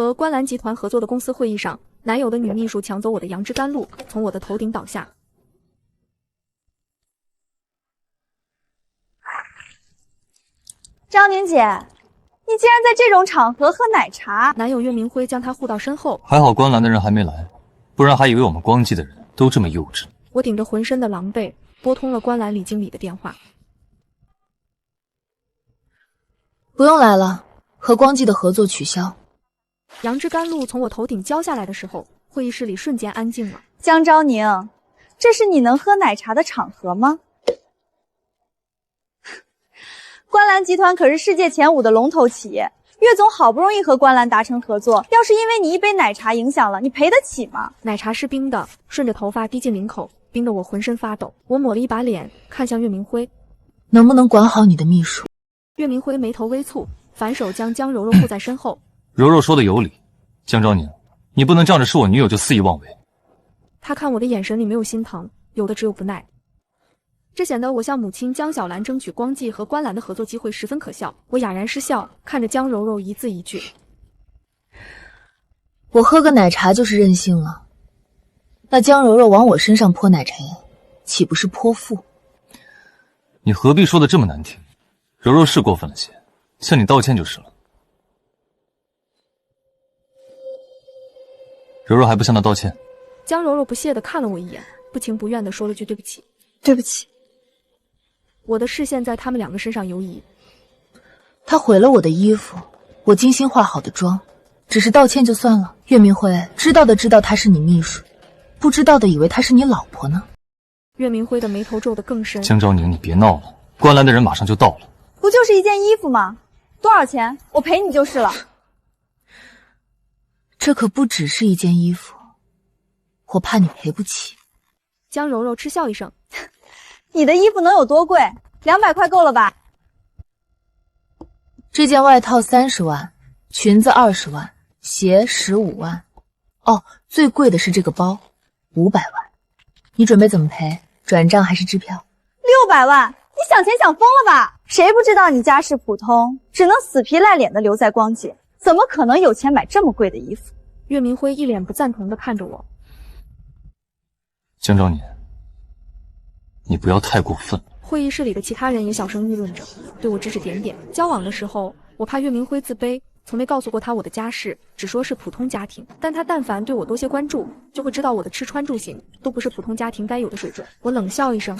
和观澜集团合作的公司会议上，男友的女秘书抢走我的杨枝甘露，从我的头顶倒下。张宁姐，你竟然在这种场合喝奶茶！男友岳明辉将她护到身后，还好观澜的人还没来，不然还以为我们光记的人都这么幼稚。我顶着浑身的狼狈，拨通了观澜李经理的电话。不用来了，和光记的合作取消。杨枝甘露从我头顶浇下来的时候，会议室里瞬间安静了。江昭宁，这是你能喝奶茶的场合吗？观澜集团可是世界前5的龙头企业，岳总好不容易和观澜达成合作，要是因为你一杯奶茶影响了，你赔得起吗？奶茶是冰的，顺着头发滴进领口，冰得我浑身发抖。我抹了一把脸，看向岳明辉，能不能管好你的秘书？岳明辉眉头微蹙，反手将江柔柔护在身后。柔柔说的有理，江昭宁，你不能仗着是我女友就肆意妄为。他看我的眼神里没有心疼，有的只有不耐。这显得我向母亲江小兰争取光记和观澜的合作机会十分可笑。我哑然失笑，看着江柔柔一字一句：我喝个奶茶就是任性了，那江柔柔往我身上泼奶茶，岂不是泼妇？你何必说的这么难听？柔柔是过分了些，向你道歉就是了。柔柔还不向他道歉？江柔柔不屑地看了我一眼，不情不愿地说了句对不起。对不起。我的视线在他们两个身上游移。他毁了我的衣服，我精心化好的妆，只是道歉就算了。岳明辉，知道的知道她是你秘书，不知道的以为她是你老婆呢。岳明辉的眉头皱得更深。江昭宁，你别闹了，观澜的人马上就到了。不就是一件衣服吗？多少钱？我赔你就是了。这可不只是一件衣服，我怕你赔不起。江柔柔嗤笑一声，你的衣服能有多贵？200块够了吧？这件外套30万，裙子20万，鞋15万。哦，最贵的是这个包，500万。你准备怎么赔？转账还是支票？600万？你想钱想疯了吧？谁不知道你家世普通，只能死皮赖脸的留在光记，怎么可能有钱买这么贵的衣服？岳明辉一脸不赞同的看着我。江昭宁，你不要太过分了。会议室里的其他人也小声议论着，对我指指点点。交往的时候，我怕岳明辉自卑，从没告诉过他我的家世，只说是普通家庭。但他但凡对我多些关注，就会知道我的吃穿住行都不是普通家庭该有的水准。我冷笑一声，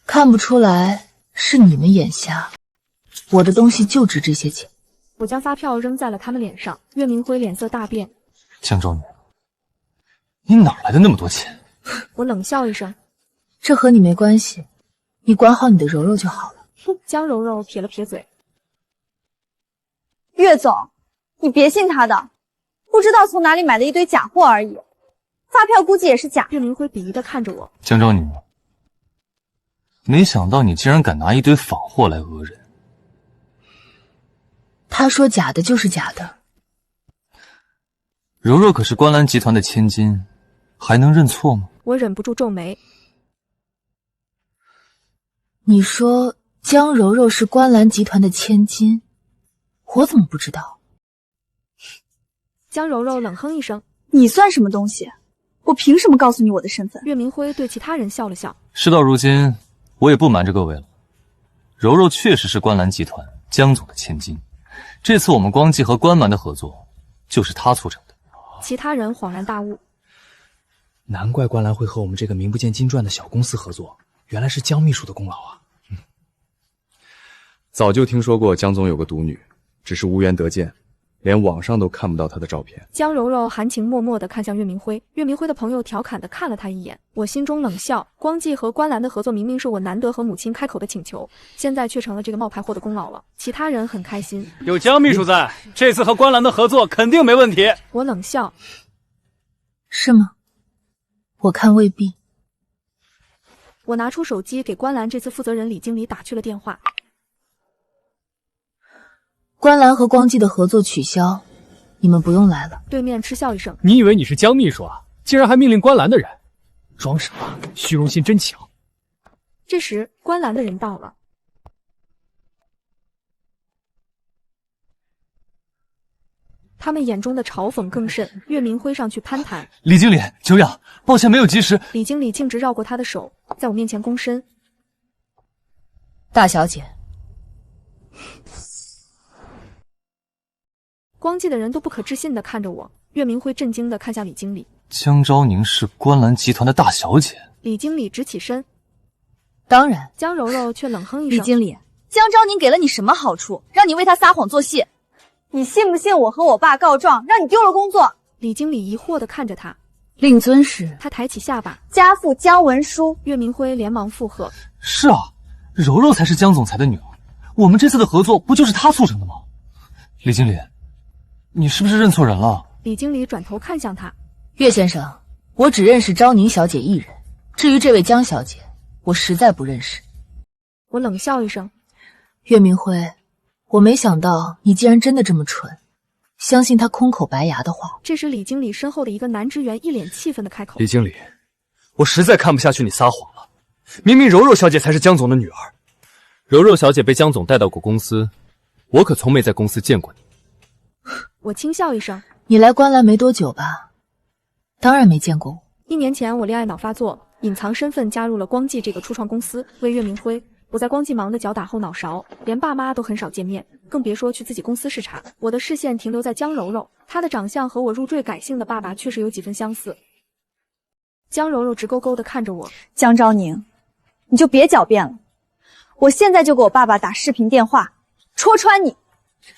看不出来是你们眼瞎，我的东西就值这些钱。我将发票扔在了他们脸上。岳明辉脸色大变，江昭宁，你哪来的那么多钱？我冷笑一声，这和你没关系，你管好你的柔柔就好了。江柔柔撇了撇嘴，岳总，你别信他的，不知道从哪里买的一堆假货而已，发票估计也是假。岳明辉鄙夷地看着我，江昭宁，没想到你竟然敢拿一堆仿货来讹人。他说假的就是假的。柔柔可是观澜集团的千金，还能认错吗？我忍不住皱眉。你说江柔柔是观澜集团的千金，我怎么不知道？江柔柔冷哼一声，你算什么东西？我凭什么告诉你我的身份？岳明辉对其他人笑了笑。事到如今，我也不瞒着各位了，柔柔确实是观澜集团江总的千金，这次我们光记和观澜的合作就是他促成的。其他人恍然大悟，难怪观澜会和我们这个名不见经传的小公司合作，原来是江秘书的功劳啊。早就听说过江总有个独女，只是无缘得见，连网上都看不到她的照片。江柔柔含情脉脉地看向岳明辉，岳明辉的朋友调侃地看了他一眼，我心中冷笑，光记和观澜的合作明明是我难得和母亲开口的请求，现在却成了这个冒牌货的功劳了。其他人很开心，有江秘书在，这次和观澜的合作肯定没问题。我冷笑，是吗？我看未必。我拿出手机给观澜这次负责人李经理打去了电话。观澜和光记的合作取消，你们不用来了。对面嗤笑一声，你以为你是江秘书啊？竟然还命令观澜的人，装什么？虚荣心真强。这时观澜的人到了，他们眼中的嘲讽更甚。岳明辉上去攀谈，李经理，久仰，抱歉没有及时。李经理径直绕过他的手，在我面前躬身。大小姐，光记的人都不可置信地看着我。岳明辉震惊地看向李经理，江昭宁是观澜集团的大小姐。李经理直起身，当然。江柔柔却冷哼一声：“李经理，江昭宁给了你什么好处，让你为他撒谎做戏？你信不信我和我爸告状，让你丢了工作？”李经理疑惑地看着他，令尊是？他抬起下巴，家父江文书。岳明辉连忙附和：“是啊，柔柔才是江总裁的女儿，我们这次的合作不就是她促成的吗？”李经理，你是不是认错人了？李经理转头看向他：“岳先生，我只认识昭宁小姐一人，至于这位江小姐，我实在不认识。”我冷笑一声：“岳明辉，我没想到你竟然真的这么蠢，相信他空口白牙的话。”这时李经理身后的一个男职员一脸气愤地开口：“李经理，我实在看不下去你撒谎了，明明柔柔小姐才是江总的女儿。柔柔小姐被江总带到过公司，我可从没在公司见过你。”我轻笑一声：“你来观澜没多久吧？当然没见过我。1年前我恋爱脑发作，隐藏身份加入了光记这个初创公司，为岳明辉。我在光记忙得脚打后脑勺，连爸妈都很少见面，更别说去自己公司视察。我的视线停留在江柔柔，她的长相和我入赘改姓的爸爸确实有几分相似。”江柔柔直勾勾地看着我：“江昭宁，你就别狡辩了，我现在就给我爸爸打视频电话，戳穿你！”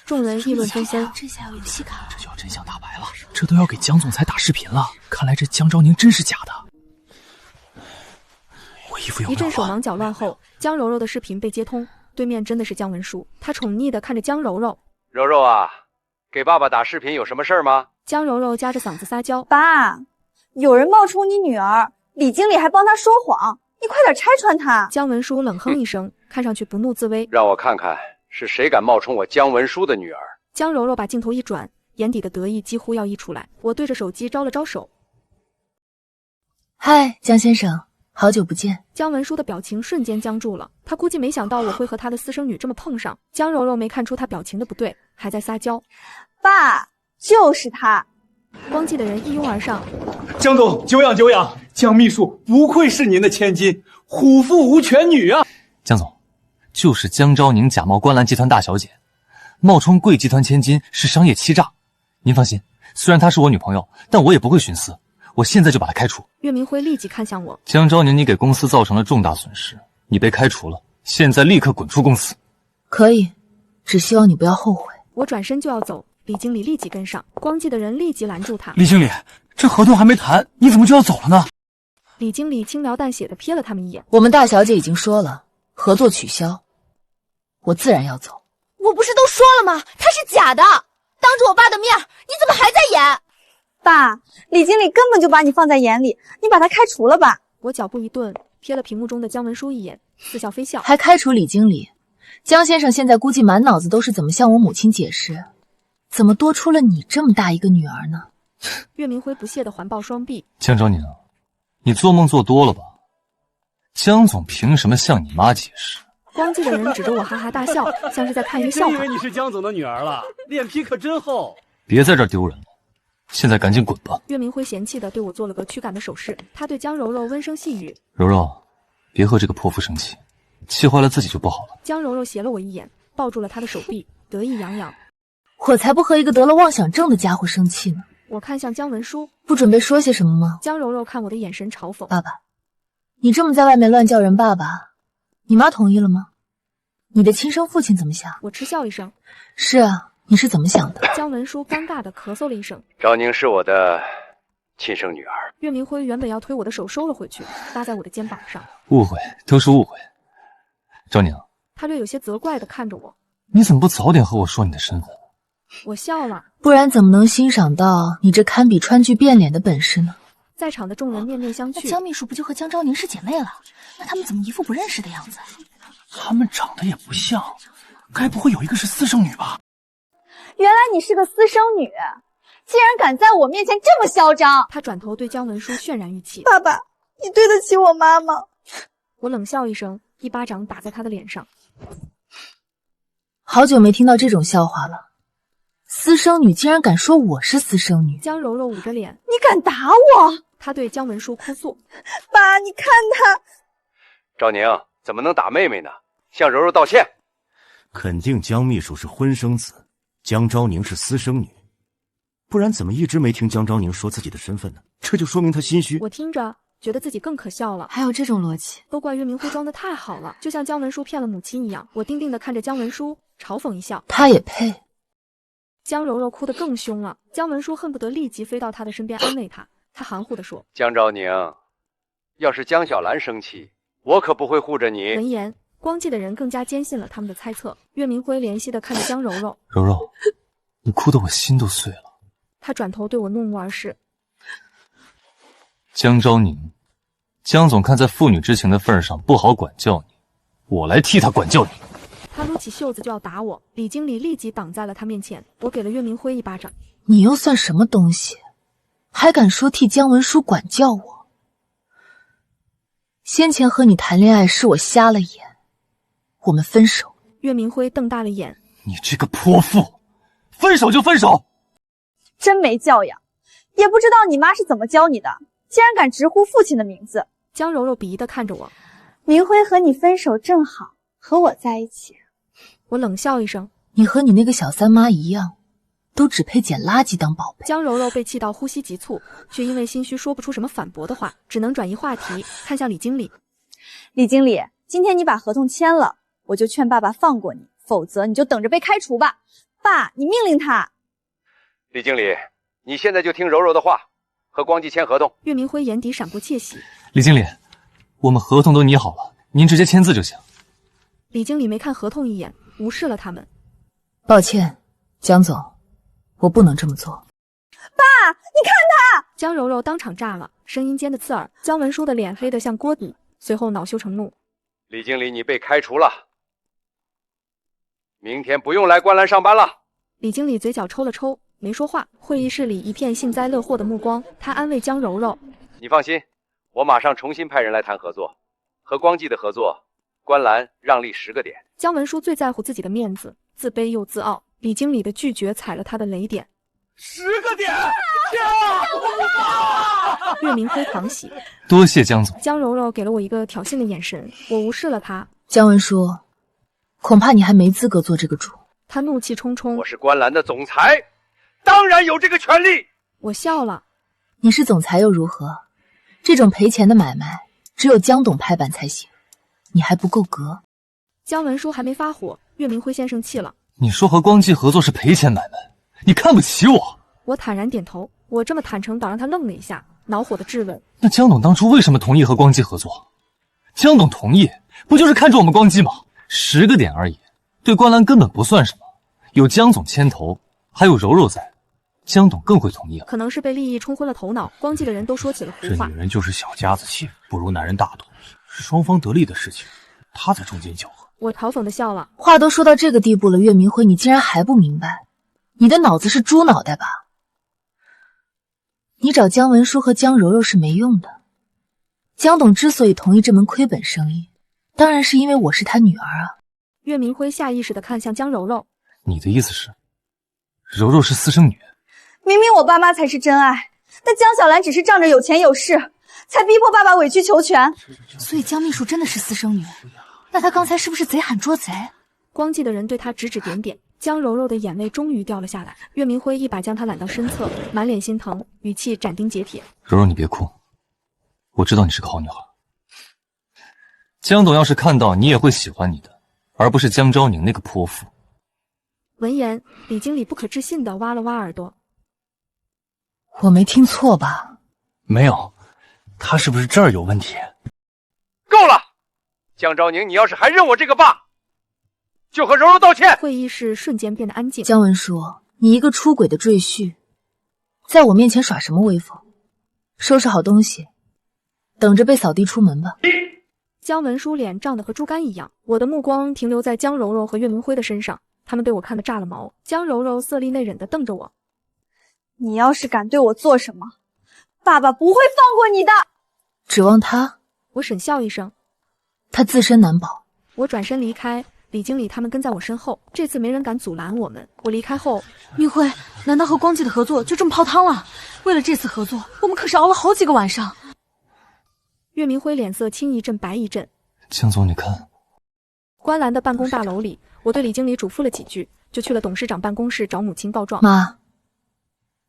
众人议论纷纷，这下有游戏卡，这就要真相大白了。这都要给江总裁打视频了，看来这江昭宁真是假的。我衣服有没有一阵手忙脚乱后，江柔柔的视频被接通，对面真的是江文书。他宠溺地看着江柔柔：“柔柔啊，给爸爸打视频有什么事儿吗？”江柔柔夹着嗓子撒娇：“爸，有人冒充你女儿，李经理还帮他说谎，你快点拆穿他。”江文书冷哼一声，看上去不怒自威：“让我看看是谁敢冒充我江文书的女儿。”江柔柔把镜头一转，眼底的得意几乎要溢出来。我对着手机招了招手：“嗨，江先生，好久不见。”江文书的表情瞬间僵住了，他估计没想到我会和他的私生女这么碰上。江柔柔没看出他表情的不对，还在撒娇：“爸，就是他。”光记的人一拥而上：“江总，久仰久仰，江秘书不愧是您的千金，虎父无犬女啊！”江总，就是江昭宁假冒观澜集团大小姐，冒充贵集团千金是商业欺诈。您放心，虽然她是我女朋友，但我也不会徇私，我现在就把她开除。岳明辉立即看向我：“江昭宁，你给公司造成了重大损失，你被开除了，现在立刻滚出公司。”可以，只希望你不要后悔。我转身就要走，李经理立即跟上，光记的人立即拦住他：“李经理，这合同还没谈，你怎么就要走了呢？”李经理轻描淡写地瞥了他们一眼：“我们大小姐已经说了，合作取消，我自然要走。”我不是都说了吗？他是假的，当着我爸的面，你怎么还在演？爸，李经理根本就把你放在眼里，你把他开除了吧。我脚步一顿，瞥了屏幕中的江文书一眼，似笑非笑：“还开除李经理？江先生现在估计满脑子都是怎么向我母亲解释，怎么多出了你这么大一个女儿呢？”岳明辉不屑地环抱双臂：“江昭宁，你做梦做多了吧？江总凭什么向你妈解释？”光记的人指着我哈哈大笑，像是在看一个笑话。真以为你是江总的女儿了，脸皮可真厚。别在这儿丢人了，现在赶紧滚吧。岳明辉嫌弃地对我做了个驱赶的手势，他对江柔柔温声细语：“柔柔，别和这个泼妇生气，气坏了自己就不好了。”江柔柔斜了我一眼，抱住了他的手臂，得意洋洋：“我才不和一个得了妄想症的家伙生气呢。”我看向江文书：“不准备说些什么吗？”江柔柔看我的眼神嘲讽：“爸爸，你这么在外面乱叫人爸爸，你妈同意了吗？你的亲生父亲怎么想？”我嗤笑一声：“是啊，你是怎么想的？”江文书尴尬地咳嗽了一声：“昭宁是我的亲生女儿。”岳明辉原本要推我的手收了回去，搭在我的肩膀上：“误会，都是误会。昭宁，他略有些责怪地看着我：“你怎么不早点和我说你的身份？”我笑了：“不然怎么能欣赏到你这堪比川剧变脸的本事呢？”在场的众人面面相觑。江秘书不就和江昭宁是姐妹了？那他们怎么一副不认识的样子？他们长得也不像，该不会有一个是私生女吧？原来你是个私生女，竟然敢在我面前这么嚣张！他转头对江文书渲然欲泣：“爸爸，你对得起我妈吗？”我冷笑一声，一巴掌打在他的脸上。好久没听到这种笑话了，私生女竟然敢说我是私生女！江柔柔捂着脸，你敢打我？她对姜文书哭诉：“爸，你看他。”赵宁怎么能打妹妹呢？向柔柔道歉。肯定江秘书是婚生子，江昭宁是私生女，不然怎么一直没听江昭宁说自己的身份呢？这就说明他心虚。我听着觉得自己更可笑了，还有这种逻辑，都怪岳明辉装的太好了，就像姜文书骗了母亲一样。我定定的看着姜文书，嘲讽一笑，他也配。江柔柔哭得更凶了，姜文书恨不得立即飞到她的身边安慰她。他含糊地说：“江昭宁，要是江小兰生气，我可不会护着你。”闻言，光记的人更加坚信了他们的猜测。岳明辉怜惜地看着江柔柔，柔柔，你哭得我心都碎了。他转头对我怒目而视。江昭宁，江总看在父女之情的份上不好管教你，我来替他管教你。他撸起袖子就要打我，李经理立即挡在了他面前。我给了岳明辉一巴掌。你又算什么东西，还敢说替姜文书管教我？先前和你谈恋爱是我瞎了眼，我们分手。岳明辉瞪大了眼，你这个泼妇，分手就分手！真没教养，也不知道你妈是怎么教你的，竟然敢直呼父亲的名字。江柔柔鄙夷地看着我，明辉和你分手正好，和我在一起。我冷笑一声，你和你那个小三妈一样，都只配捡垃圾当宝贝。江柔柔被气到呼吸急促，却因为心虚说不出什么反驳的话，只能转移话题，看向李经理。李经理，今天你把合同签了，我就劝爸爸放过你，否则你就等着被开除吧。爸，你命令他。李经理，你现在就听柔柔的话，和光记签合同。岳明辉眼底闪过窃喜。李经理，我们合同都拟好了，您直接签字就行。李经理没看合同一眼，无视了他们。抱歉，江总，我不能这么做。爸，你看他！江柔柔当场炸了，声音尖得刺耳。姜文书的脸黑得像锅底，随后恼羞成怒。李经理，你被开除了，明天不用来观澜上班了。李经理嘴角抽了抽，没说话。会议室里一片幸灾乐祸的目光，他安慰江柔柔：“你放心，我马上重新派人来谈合作，和光记的合作，观澜让利10个点。”姜文书最在乎自己的面子，自卑又自傲。李经理的拒绝踩了他的雷点。10个点！岳明辉狂喜，多谢江总。江柔柔给了我一个挑衅的眼神，我无视了他。姜文书，恐怕你还没资格做这个主。他怒气冲冲。我是观澜的总裁，当然有这个权利。我笑了。你是总裁又如何？这种赔钱的买卖，只有江董拍板才行，你还不够格。姜文书还没发火，岳明辉先生气了。你说和光记合作是赔钱买卖，你看不起我？我坦然点头。我这么坦诚，倒让他愣了一下，恼火的质问：那江董当初为什么同意和光记合作？江董同意，不就是看中我们光记吗？10个点而已，对观澜根本不算什么。有江总牵头，还有柔柔在，江董更会同意了。可能是被利益冲昏了头脑，光记的人都说起了胡话。这女人就是小家子气，不如男人大度，是双方得利的事情，她在中间搅和。我嘲讽的笑了。话都说到这个地步了，岳明辉，你竟然还不明白？你的脑子是猪脑袋吧？你找姜文书和江柔柔是没用的。江董之所以同意这门亏本生意，当然是因为我是他女儿啊。岳明辉下意识地看向江柔柔。你的意思是，柔柔是私生女？明明我爸妈才是真爱，但江小兰只是仗着有钱有势，才逼迫爸爸委曲求全。所以江秘书真的是私生女，那她刚才是不是贼喊捉贼？光记的人对她指指点点。江柔柔的眼泪终于掉了下来，岳明辉一把将她揽到身侧，满脸心疼，语气斩钉截铁：柔柔，你别哭，我知道你是个好女孩。江董要是看到你也会喜欢你的，而不是江昭宁那个泼妇。闻言，李经理不可置信地挖了挖耳朵。我没听错吧？没有，他是不是这儿有问题？够了，江昭宁，你要是还认我这个爸，就和柔柔道歉。会议室瞬间变得安静。姜文书，你一个出轨的赘婿，在我面前耍什么威风？收拾好东西，等着被扫地出门吧。姜文书脸涨得和猪肝一样，我的目光停留在江柔柔和岳明辉的身上，他们被我看得炸了毛。江柔柔色厉内荏地瞪着我：你要是敢对我做什么，爸爸不会放过你的。指望他？我沈笑一声：他自身难保。我转身离开，李经理他们跟在我身后，这次没人敢阻拦我们。我离开后，明辉，难道和光记的合作就这么泡汤了？为了这次合作，我们可是熬了好几个晚上。岳明辉脸色青一阵白一阵。江总，你看，观澜的办公大楼里，我对李经理嘱咐了几句，就去了董事长办公室找母亲告状。妈，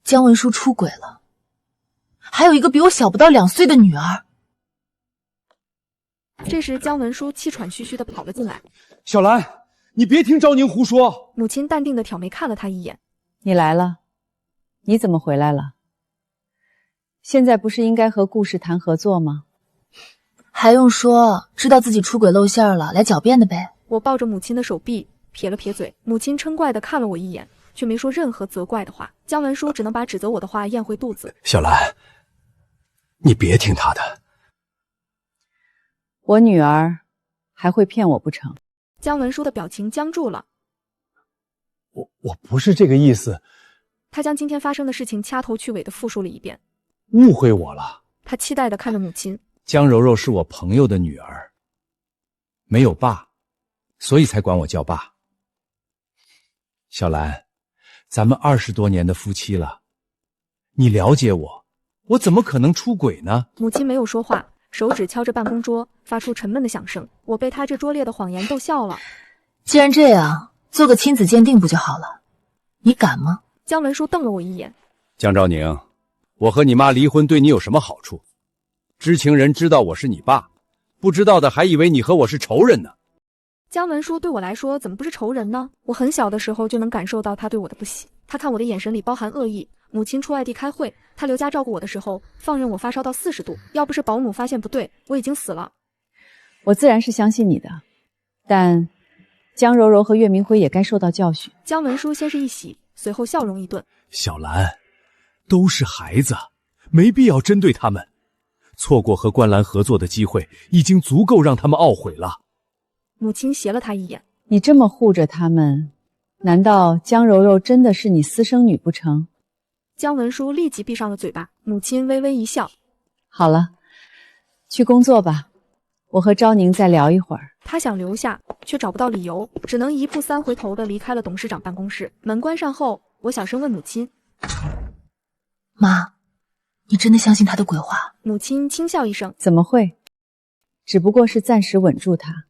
姜文书出轨了，还有一个比我小不到2岁的女儿。这时，姜文书气喘吁吁地跑了进来。小兰，你别听昭宁胡说。母亲淡定地挑眉看了他一眼。你来了，你怎么回来了？现在不是应该和顾氏谈合作吗？还用说，知道自己出轨露馅了，来狡辩的呗。我抱着母亲的手臂，撇了撇嘴。母亲嗔怪地看了我一眼，却没说任何责怪的话。姜文书只能把指责我的话咽回肚子。小兰，你别听他的。我女儿还会骗我不成？姜文书的表情僵住了。我不是这个意思。他将今天发生的事情掐头去尾地复述了一遍。误会我了。他期待地看着母亲。江柔柔是我朋友的女儿，没有爸，所以才管我叫爸。小兰，咱们20多年的夫妻了，你了解我，我怎么可能出轨呢？母亲没有说话，手指敲着办公桌，发出沉闷的响声。我被他这拙劣的谎言逗笑了。既然这样，做个亲子鉴定不就好了？你敢吗？姜文书瞪了我一眼。江昭宁，我和你妈离婚对你有什么好处？知情人知道我是你爸，不知道的还以为你和我是仇人呢。姜文书对我来说怎么不是仇人呢？我很小的时候就能感受到他对我的不喜，他看我的眼神里包含恶意。母亲出外地开会，他留家照顾我的时候，放任我发烧到40度，要不是保姆发现不对，我已经死了。我自然是相信你的，但江柔柔和岳明辉也该受到教训。姜文书先是一喜，随后笑容一顿。小兰，都是孩子，没必要针对他们。错过和观澜合作的机会，已经足够让他们懊悔了。母亲斜了他一眼。你这么护着他们，难道江柔柔真的是你私生女不成？姜文书立即闭上了嘴巴。母亲微微一笑。好了，去工作吧，我和昭宁再聊一会儿。他想留下，却找不到理由，只能1步3回头地离开了董事长办公室。门关上后，我小声问母亲：妈，你真的相信他的鬼话？母亲轻笑一声：怎么会？只不过是暂时稳住他，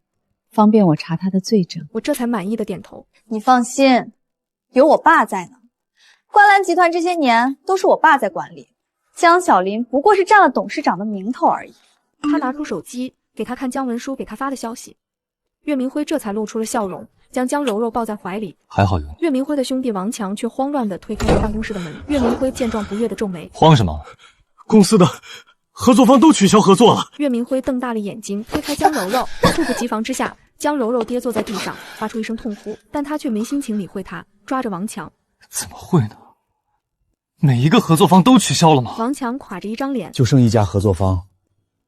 方便我查他的罪证。我这才满意的点头。你放心，有我爸在呢。观澜集团这些年都是我爸在管理，江小林不过是占了董事长的名头而已。他拿出手机给他看姜文书给他发的消息。岳明辉这才露出了笑容，将江柔柔抱在怀里。还好有你。岳明辉的兄弟王强却慌乱地推开了办公室的门。岳明辉见状不悦地皱眉：慌什么？公司的合作方都取消合作了。岳明辉瞪大了眼睛，推开江柔柔。猝不及防之下，江柔柔跌坐在地上，发出一声痛呼，但他却没心情理会他，抓着王强。怎么会呢？每一个合作方都取消了吗？王强垮着一张脸。就剩一家合作方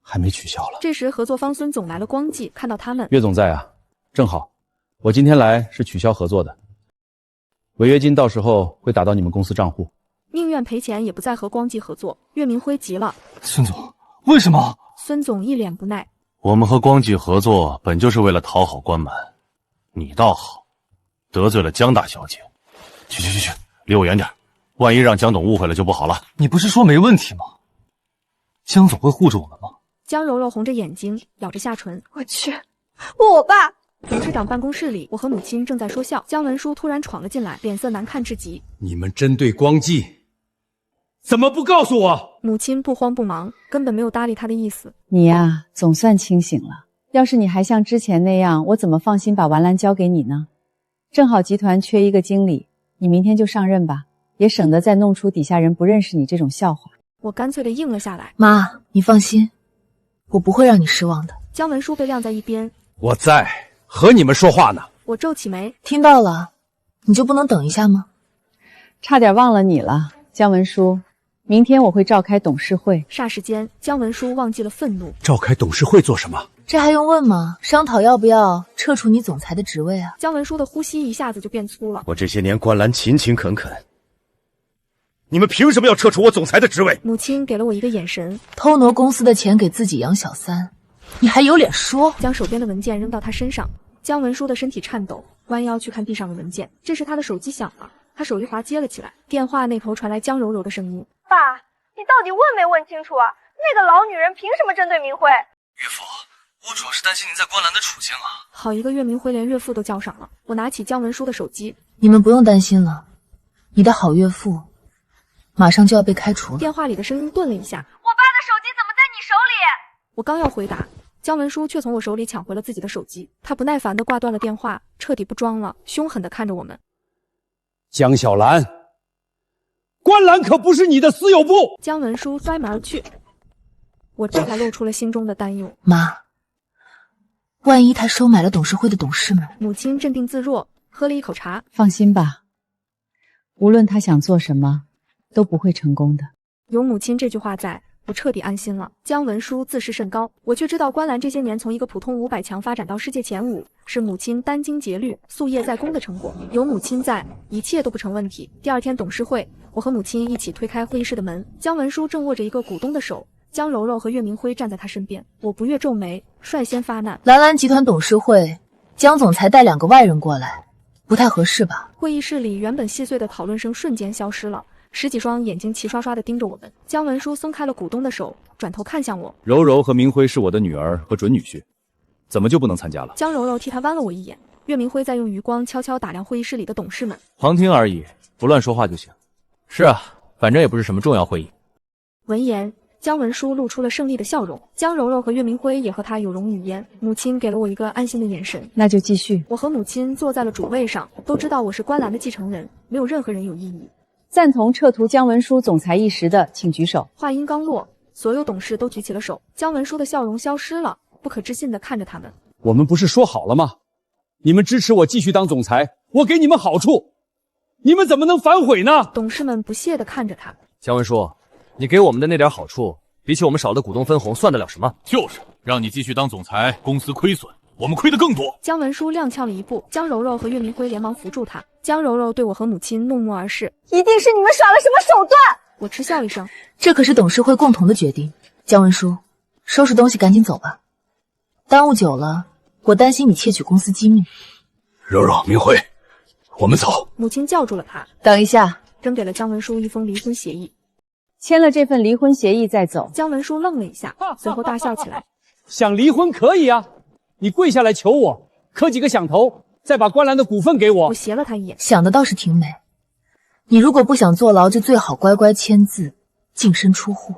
还没取消了。这时合作方孙总来了光记，看到他们。岳总在啊，正好，我今天来是取消合作的，违约金到时候会打到你们公司账户。宁愿赔钱也不再和光记合作。岳明辉急了：孙总，为什么？孙总一脸不耐：我们和光记合作本就是为了讨好关满，你倒好，得罪了江大小姐。去，离我远点，万一让江总误会了就不好了。你不是说没问题吗？江总会护着我们吗？江柔柔红着眼睛，咬着下唇。我去，我爸！董事长办公室里，我和母亲正在说笑，姜文书突然闯了进来，脸色难看至极。你们针对光记，怎么不告诉我？母亲不慌不忙，根本没有搭理他的意思。你呀，总算清醒了。要是你还像之前那样，我怎么放心把完澜交给你呢？正好集团缺一个经理，你明天就上任吧，也省得再弄出底下人不认识你这种笑话。我干脆地应了下来。妈，你放心，我不会让你失望的。姜文书被晾在一边。我在和你们说话呢。我皱起眉。听到了，你就不能等一下吗？差点忘了你了，姜文书，明天我会召开董事会。霎时间，姜文书忘记了愤怒。召开董事会做什么？这还用问吗？商讨要不要撤除你总裁的职位啊。姜文书的呼吸一下子就变粗了。我这些年观澜勤勤恳恳，你们凭什么要撤除我总裁的职位？母亲给了我一个眼神。偷挪公司的钱给自己养小三，你还有脸说？将手边的文件扔到他身上。姜文书的身体颤抖，弯腰去看地上的文件。这时他的手机响了，他手一滑接了起来。电话那头传来姜柔柔的声音：“爸，你到底问没问清楚啊？那个老女人凭什么针对明辉？”岳父，我主要是担心您在观澜的处境啊。好一个岳明辉连岳父都叫上了。我拿起姜文书的手机：“你们不用担心了，你的好岳父马上就要被开除了。”电话里的声音顿了一下：“我爸的手机怎么在你手里？”我刚要回答，姜文书却从我手里抢回了自己的手机。他不耐烦地挂断了电话，彻底不装了，凶狠地看着我们。江小兰，观澜可不是你的私有部。姜文书摔门而去，我这才露出了心中的担忧。妈，万一他收买了董事会的董事们？母亲镇定自若，喝了一口茶。放心吧，无论他想做什么，都不会成功的。有母亲这句话在，我彻底安心了。姜文书自视甚高，我却知道观澜这些年从一个普通500强发展到世界前5，是母亲殚精竭虑、夙夜在公的成果。有母亲在，一切都不成问题。第二天董事会，我和母亲一起推开会议室的门，姜文书正握着一个股东的手，姜柔柔和岳明辉站在他身边。我不悦皱眉，率先发难：“兰兰集团董事会，姜总裁带2个外人过来，不太合适吧？”会议室里原本细碎的讨论声瞬间消失了。10几双眼睛齐刷刷地盯着我们。姜文书松开了股东的手，转头看向我：“柔柔和明辉是我的女儿和准女婿，怎么就不能参加了？”姜柔柔替他剜了我一眼。岳明辉在用余光悄悄打量会议室里的董事们。旁听而已，不乱说话就行。是啊，反正也不是什么重要会议。闻言，姜文书露出了胜利的笑容。姜柔柔和岳明辉也和他有容与焉。母亲给了我一个安心的眼神。那就继续。我和母亲坐在了主位上，都知道我是观澜的继承人，没有任何人有异议。赞同撤图姜文书总裁一职的，请举手。话音刚落，所有董事都举起了手。姜文书的笑容消失了，不可置信地看着他们。我们不是说好了吗？你们支持我继续当总裁，我给你们好处，你们怎么能反悔呢？董事们不屑地看着他。姜文书，你给我们的那点好处，比起我们少的股东分红，算得了什么？就是让你继续当总裁，公司亏损，我们亏得更多。姜文书踉跄了一步，姜柔柔和岳明辉连忙扶住他。姜柔柔对我和母亲怒目而视：“一定是你们耍了什么手段！”我嗤笑一声：“这可是董事会共同的决定。姜文书，收拾东西赶紧走吧，耽误久了，我担心你窃取公司机密。”柔柔、明辉，我们走。母亲叫住了他：“等一下！”扔给了姜文书一封离婚协议。签了这份离婚协议再走。姜文书愣了一下，随后大笑起来：“想离婚可以啊，你跪下来求我，磕几个响头，再把观澜的股份给我。”我斜了他一眼：“想的倒是挺美。你如果不想坐牢，就最好乖乖签字，净身出户。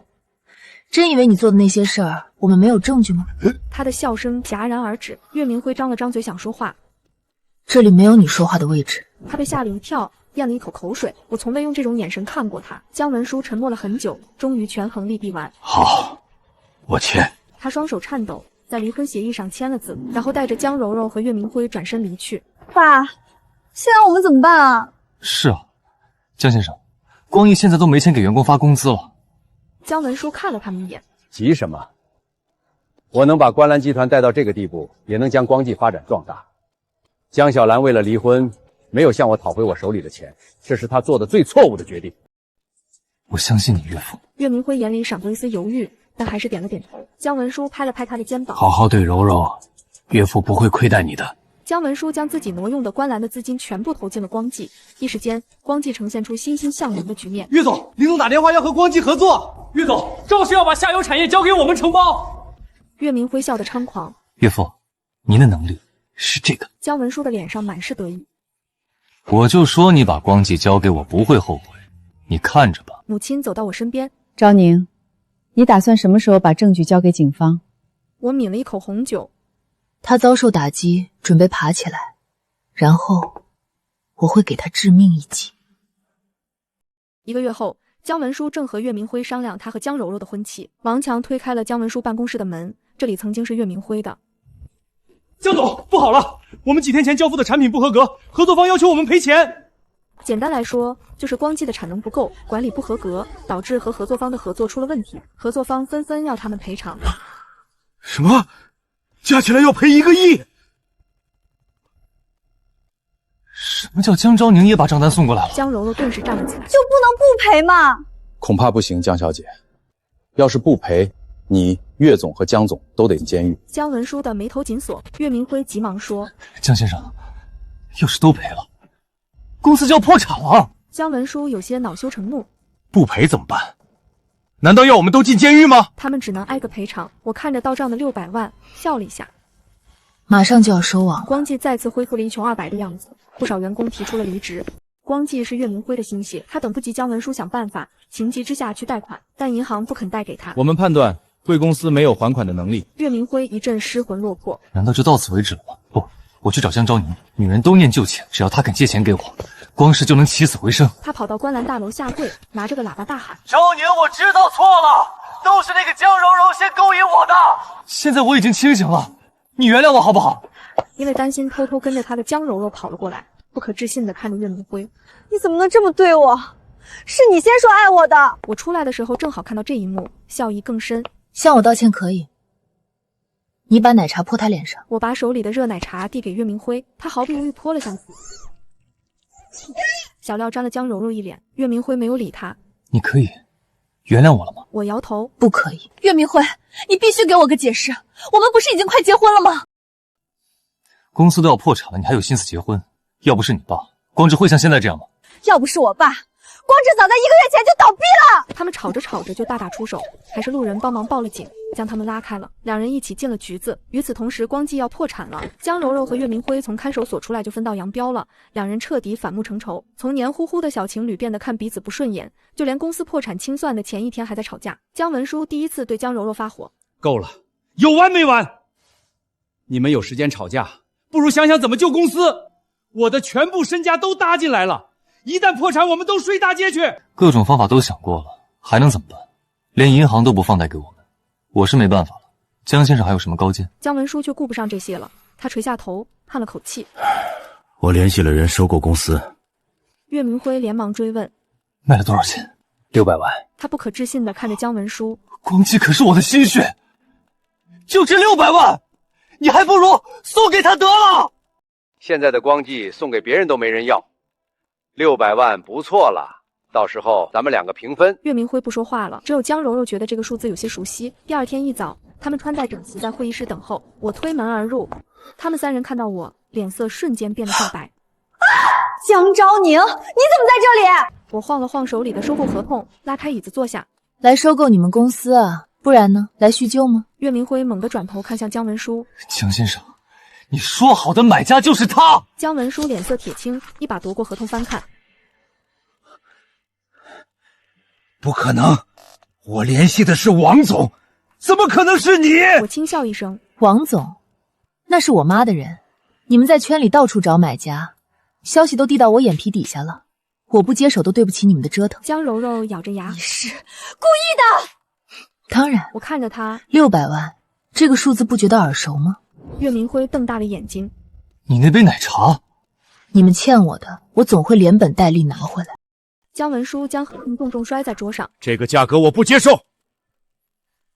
真以为你做的那些事儿，我们没有证据吗？”他的笑声戛然而止。岳明辉张了张嘴想说话，这里没有你说话的位置。他被吓了一跳，咽了一口口水。我从未用这种眼神看过他。姜文书沉默了很久，终于权衡利弊完：“好，我签。”他双手颤抖，在离婚协议上签了字，然后带着姜柔柔和岳明辉转身离去。爸，现在我们怎么办啊？是啊，姜先生，光义现在都没钱给员工发工资了。姜文书看了他们一眼：“急什么？我能把观澜集团带到这个地步，也能将光记发展壮大。江小兰为了离婚，没有向我讨回我手里的钱，这是她做的最错误的决定。我相信你岳父。”岳明辉眼里闪过一丝犹豫，但还是点了点头。姜文书拍了拍他的肩膀：“好好对柔柔，岳父不会亏待你的。”姜文书将自己挪用的观澜的资金全部投进了光记，一时间，光记呈现出欣欣向荣的局面。岳总，林总打电话要和光记合作。岳总，赵氏要把下游产业交给我们承包。岳明辉笑得猖狂：“岳父，您的能力是这个。”姜文书的脸上满是得意：“我就说你把光记交给我不会后悔，你看着吧。”母亲走到我身边：“昭宁，你打算什么时候把证据交给警方？”我抿了一口红酒。他遭受打击，准备爬起来，然后我会给他致命一击。1个月后，姜文书正和岳明辉商量他和姜柔柔的婚期。王强推开了姜文书办公室的门，这里曾经是岳明辉的。姜总，不好了，我们几天前交付的产品不合格，合作方要求我们赔钱。简单来说，就是光记的产能不够，管理不合格，导致和合作方的合作出了问题，合作方纷纷要他们赔偿。什么？加起来要赔1个亿？什么叫江昭宁也把账单送过来了？姜柔柔顿时站了起来：“就不能不赔吗？”恐怕不行，江小姐，要是不赔，你、岳总和江总都得监狱。姜文书的眉头紧锁，岳明辉急忙说：“江先生，要是都赔了，公司就要破产了。”姜文书有些恼羞成怒，不赔怎么办？难道要我们都进监狱吗？他们只能挨个赔偿。我看着到账的600万，笑了一下。马上就要收网了。光记再次恢复了一穷二白的样子，不少员工提出了离职。光记是岳明辉的心血，他等不及姜文书想办法，情急之下去贷款，但银行不肯贷给他。我们判断贵公司没有还款的能力。岳明辉一阵失魂落魄。难道就到此为止了吗？不，我去找江昭宁。女人都念旧情，只要她肯借钱给我，光是就能起死回生。他跑到观澜大楼下跪，拿着个喇叭大喊：“昭宁，我知道错了，都是那个江柔柔先勾引我的。现在我已经清醒了，你原谅我好不好？”因为担心偷偷跟着他的江柔柔跑了过来，不可置信地看着岳明辉：“你怎么能这么对我？是你先说爱我的。”我出来的时候正好看到这一幕，笑意更深。向我道歉可以，你把奶茶泼他脸上。我把手里的热奶茶递给岳明辉，他毫不犹豫泼了上去。小料沾了江柔柔一脸，岳明辉没有理他。你可以原谅我了吗？我摇头，不可以。岳明辉，你必须给我个解释，我们不是已经快结婚了吗？公司都要破产了，你还有心思结婚？要不是你爸，光之会像现在这样吗？要不是我爸，光之早在1个月前就倒闭了。他们吵着吵着就大打出手，还是路人帮忙报了警，将他们拉开了。两人一起进了局子。与此同时，光记要破产了，江柔柔和岳明辉从看守所出来就分道扬镳了，两人彻底反目成仇，从黏糊糊的小情侣变得看彼此不顺眼，就连公司破产清算的前一天还在吵架。姜文书第一次对江柔柔发火：“够了，有完没完？你们有时间吵架，不如想想怎么救公司。我的全部身家都搭进来了，一旦破产，我们都睡大街去。”各种方法都想过了，还能怎么办？连银行都不放贷给我们，我是没办法了。江先生还有什么高见？姜文书却顾不上这些了，他垂下头，叹了口气。我联系了人收购公司。岳明辉连忙追问：“卖了多少钱？600万。”他不可置信地看着姜文书：“光记可是我的心血，就值600万，你还不如送给他得了。现在的光记送给别人都没人要，600万不错了，到时候咱们两个平分。”岳明辉不说话了，只有江柔柔觉得这个数字有些熟悉。第二天一早，他们穿戴整齐在会议室等候，我推门而入，他们三人看到我，脸色瞬间变得煞白。江昭宁，你怎么在这里？我晃了晃手里的收购合同，拉开椅子坐下。来收购你们公司啊，不然呢？来叙旧吗？岳明辉猛地转头看向姜文书：“江先生，你说好的买家就是他。”姜文书脸色铁青，一把夺过合同翻看。不可能，我联系的是王总，怎么可能是你？我轻笑一声：“王总，那是我妈的人。你们在圈里到处找买家，消息都递到我眼皮底下了，我不接手都对不起你们的折腾。”江柔柔咬着牙：“你是故意的。”当然。我看着他，600万，这个数字不觉得耳熟吗？岳明辉瞪大了眼睛：“你那杯奶茶，你们欠我的，我总会连本带利拿回来。”姜文书将合同重重摔在桌上：“这个价格我不接受。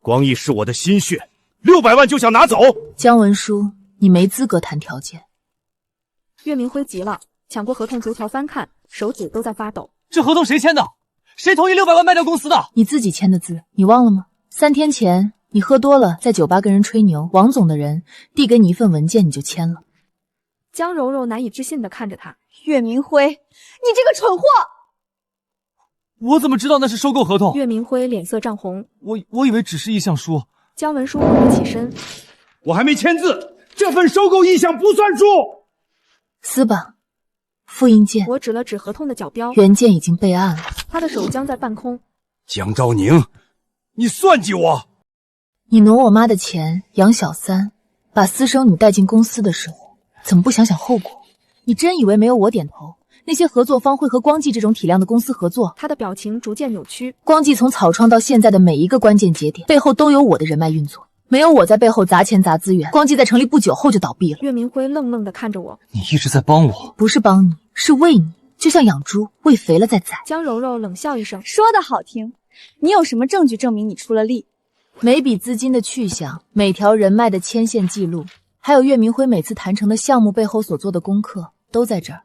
光义是我的心血，600万就想拿走？”姜文书，你没资格谈条件。岳明辉急了，抢过合同逐条翻看，手指都在发抖。这合同谁签的？谁同意600万卖掉公司的？你自己签的字，你忘了吗？3天前你喝多了，在酒吧跟人吹牛，王总的人递给你一份文件，你就签了。江柔柔难以置信地看着他：“岳明辉，你这个蠢货！”我怎么知道那是收购合同？岳明辉脸色涨红：“我以为只是意向书。”姜文书猛地起身：“我还没签字，这份收购意向不算数。”撕吧，复印件。我指了指合同的角标，原件已经备案了。他的手僵在半空。江昭宁，你算计我！你挪我妈的钱养小三，把私生女带进公司的时候，怎么不想想后果？你真以为没有我点头，那些合作方会和光记这种体量的公司合作？他的表情逐渐扭曲。光记从草创到现在的每一个关键节点，背后都有我的人脉运作。没有我在背后砸钱砸资源，光记在成立不久后就倒闭了。岳明辉愣愣地看着我：“你一直在帮我。”不是帮你，是喂你，就像养猪，喂肥了再宰。江柔柔冷笑一声：“说的好听，你有什么证据证明你出了力？”每笔资金的去向，每条人脉的牵线记录，还有岳明辉每次谈成的项目背后所做的功课，都在这儿。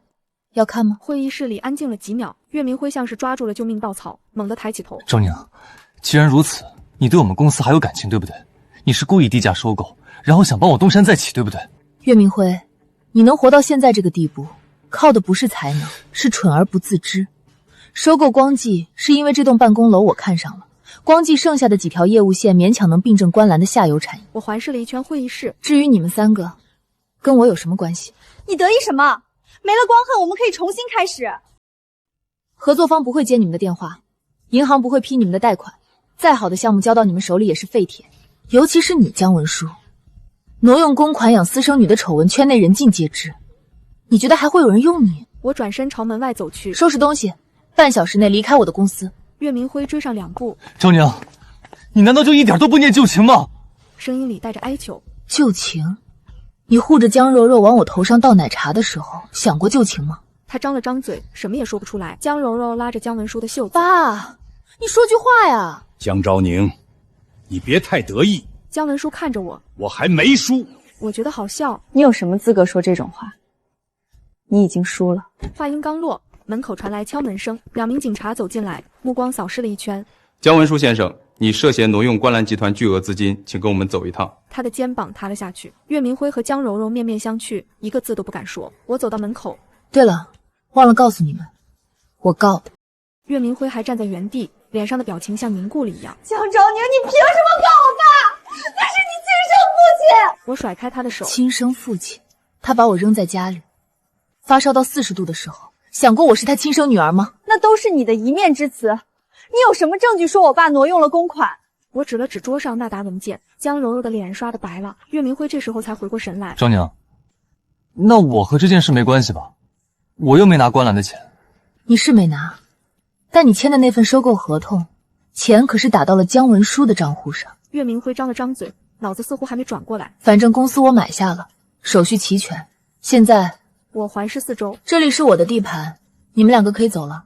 要看吗？会议室里安静了几秒，岳明辉像是抓住了救命稻草，猛地抬起头：“赵宁，既然如此，你对我们公司还有感情，对不对？你是故意低价收购，然后想帮我东山再起，对不对？岳明辉，你能活到现在这个地步，靠的不是才能，是蠢而不自知。收购光记是因为这栋办公楼我看上了，光记剩下的几条业务线勉强能并正观澜的下游产业。我环视了一圈会议室，至于你们3个，跟我有什么关系？你得意什么？没了光恨，我们可以重新开始。合作方不会接你们的电话，银行不会批你们的贷款，再好的项目交到你们手里也是废铁。尤其是你姜文书，挪用公款养私生女的丑闻圈内人尽皆知，你觉得还会有人用你？我转身朝门外走去，收拾东西，半小时内离开我的公司。岳明辉追上2步。张宁，你难道就一点都不念旧情吗？声音里带着哀求。旧情？你护着江柔柔往我头上倒奶茶的时候，想过旧情吗？他张了张嘴，什么也说不出来。江柔柔拉着姜文书的袖子。爸，你说句话呀！江昭宁，你别太得意。姜文书看着我，我还没输。我觉得好笑。你有什么资格说这种话？你已经输了。话音刚落，门口传来敲门声，2名警察走进来，目光扫视了一圈。姜文书先生，你涉嫌挪用观澜集团巨额资金，请跟我们走一趟。他的肩膀塌了下去。岳明辉和江柔柔面面相觑，一个字都不敢说。我走到门口。对了，忘了告诉你们，我告的。岳明辉还站在原地，脸上的表情像凝固了一样。江昭宁，你凭什么告我爸？那是你亲生父亲！我甩开他的手。亲生父亲？他把我扔在家里，发烧到40度的时候，想过我是他亲生女儿吗？那都是你的一面之词。你有什么证据说我爸挪用了公款？我指了指桌上那沓文件，江柔柔的脸刷得白了。岳明辉这时候才回过神来。张宁，那我和这件事没关系吧？我又没拿观澜的钱。你是没拿，但你签的那份收购合同，钱可是打到了姜文书的账户上。岳明辉张了张嘴，脑子似乎还没转过来。反正公司我买下了，手续齐全。现在我环视四周，这里是我的地盘，你们2个可以走了。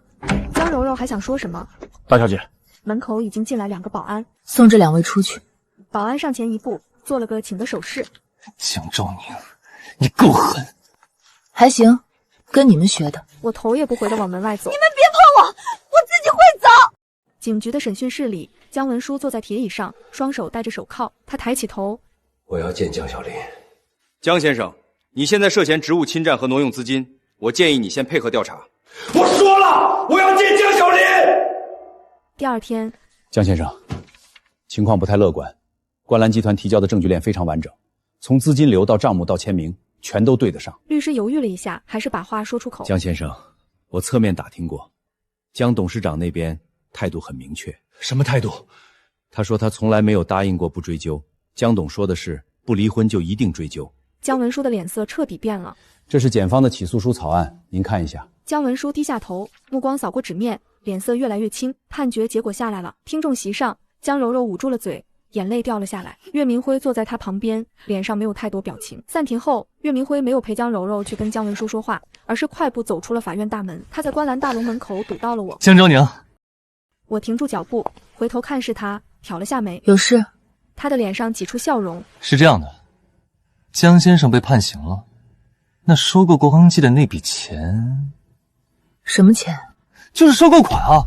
江柔柔还想说什么，大小姐，门口已经进来2个保安，送这2位出去。保安上前一步，做了个请的手势。江昭宁，你够狠。还行，跟你们学的。我头也不回的往门外走。你们别碰我，我自己会走。警局的审讯室里，姜文书坐在铁椅上，双手戴着手铐。他抬起头，我要见江小林。江先生，你现在涉嫌职务侵占和挪用资金，我建议你先配合调查。我说了，我要见江小林。第2天，江先生，情况不太乐观。观澜集团提交的证据链非常完整，从资金流到账目到签名，全都对得上。律师犹豫了一下，还是把话说出口。江先生，我侧面打听过，江董事长那边态度很明确。什么态度？他说他从来没有答应过不追究。江董说的是不离婚就一定追究。姜文书的脸色彻底变了。这是检方的起诉书草案，您看一下。姜文书低下头，目光扫过纸面，脸色越来越青。判决结果下来了，听众席上，江柔柔捂住了嘴，眼泪掉了下来。岳明辉坐在他旁边，脸上没有太多表情。散庭后，岳明辉没有陪江柔柔去跟姜文书说话，而是快步走出了法院大门。他在观澜大楼门口堵到了我。江昭宁，我停住脚步，回头看视他，挑了下眉。有事？他的脸上挤出笑容。是这样的，江先生被判刑了，那收购光记的那笔钱，什么钱？就是收购款啊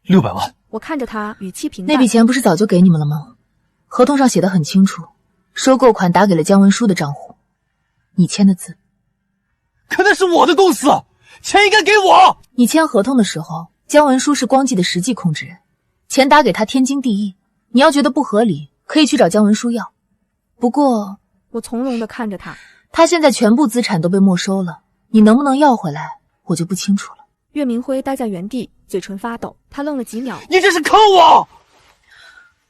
，600万。我看着他，语气平淡。那笔钱不是早就给你们了吗？合同上写的很清楚，收购款打给了姜文书的账户，你签的字。可那是我的公司，钱应该给我。你签合同的时候，姜文书是光记的实际控制人，钱打给他天经地义。你要觉得不合理，可以去找姜文书要。不过，我从容地看着他，他现在全部资产都被没收了，你能不能要回来，我就不清楚了。岳明辉呆在原地，嘴唇发抖。他愣了几秒。你这是坑我！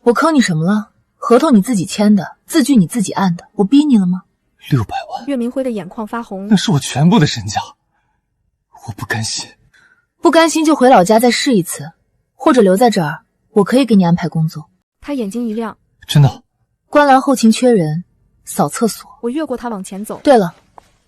我坑你什么了？合同你自己签的，字据你自己按的，我逼你了吗？600万。岳明辉的眼眶发红。那是我全部的身家，我不甘心。不甘心就回老家再试一次，或者留在这儿，我可以给你安排工作。他眼睛一亮。真的？观澜后勤缺人，扫厕所。我越过他往前走。对了，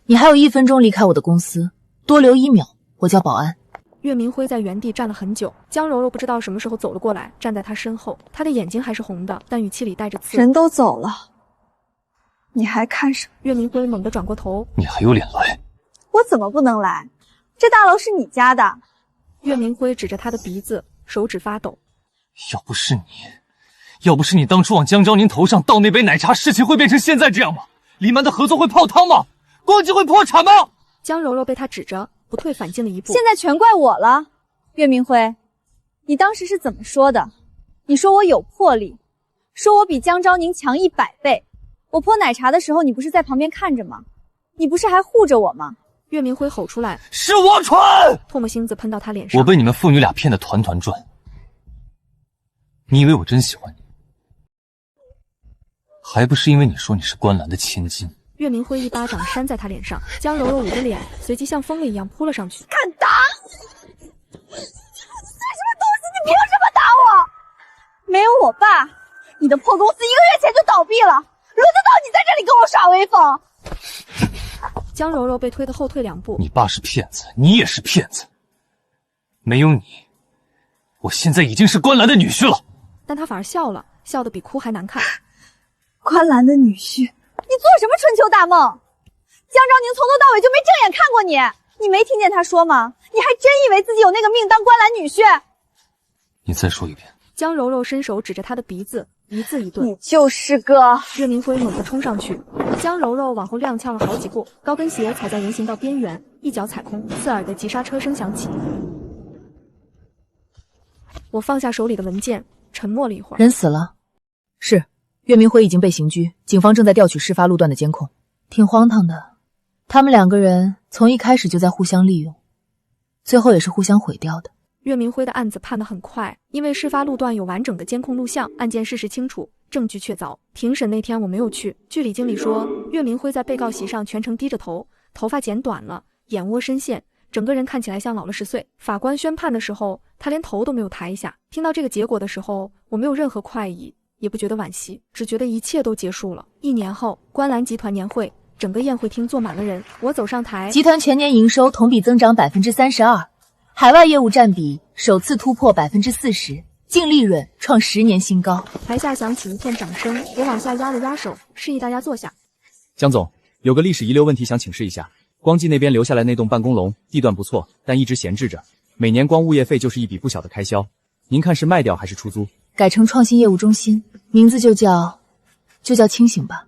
你还有1分钟离开我的公司，多留1秒，我叫保安。岳明辉在原地站了很久，江柔柔不知道什么时候走了过来，站在他身后。他的眼睛还是红的，但语气里带着刺。人都走了，你还看什么？岳明辉猛地转过头。你还有脸来？我怎么不能来？这大楼是你家的。岳明辉指着他的鼻子，手指发抖。要不是你，要不是你当初往江昭宁头上倒那杯奶茶，事情会变成现在这样吗？黎曼的合作会泡汤吗？光姬会破产吗？江柔柔被他指着，不退反进了一步。现在全怪我了，岳明辉，你当时是怎么说的？你说我有魄力，说我比江昭宁强100倍。我泼奶茶的时候，你不是在旁边看着吗？你不是还护着我吗？岳明辉吼出来：“是我蠢！”唾沫星子喷到他脸上。我被你们父女俩骗得团团转。你以为我真喜欢你？还不是因为你说你是关兰的千金。岳明辉一巴掌扇在他脸上，江柔柔捂着脸，随即像疯了一样扑了上去。敢打！你算什么东西？你凭什么打我？没有我爸，你的破公司1个月前就倒闭了，轮得到你在这里跟我耍威风？江柔柔被推得后退2步。你爸是骗子，你也是骗子。没有你，我现在已经是关兰的女婿了。但他反而笑了，笑得比哭还难看。关兰的女婿，你做什么春秋大梦？江昭宁从头到尾就没正眼看过你，你没听见他说吗？你还真以为自己有那个命当关兰女婿？你再说一遍。江柔柔伸手指着他的鼻子，一字一顿。你就是个……岳明辉猛地冲上去，江柔柔往后踉跄了好几步，高跟鞋踩在人行道边缘，一脚踩空，刺耳的急刹车声响起。我放下手里的文件，沉默了一会儿。人死了，是岳明辉已经被刑拘，警方正在调取事发路段的监控。挺荒唐的，他们2个人从一开始就在互相利用，最后也是互相毁掉的。岳明辉的案子判得很快，因为事发路段有完整的监控录像，案件事实清楚，证据确凿。庭审那天我没有去，据李经理说，岳明辉在被告席上全程低着头，头发剪短了，眼窝深陷，整个人看起来像老了10岁。法官宣判的时候，他连头都没有抬一下。听到这个结果的时候，我没有任何快意，也不觉得惋惜，只觉得一切都结束了。1年后，关兰集团年会，整个宴会厅坐满了人。我走上台，集团全年营收同比增长32%，海外业务占比首次突破40%，净利润创10年新高。台下响起一片掌声，我往下压了压手，示意大家坐下。江总，有个历史遗留问题想请示一下。光记那边留下来那栋办公楼，地段不错，但一直闲置着，每年光物业费就是一笔不小的开销。您看是卖掉还是出租？改成创新业务中心，名字就叫清醒吧。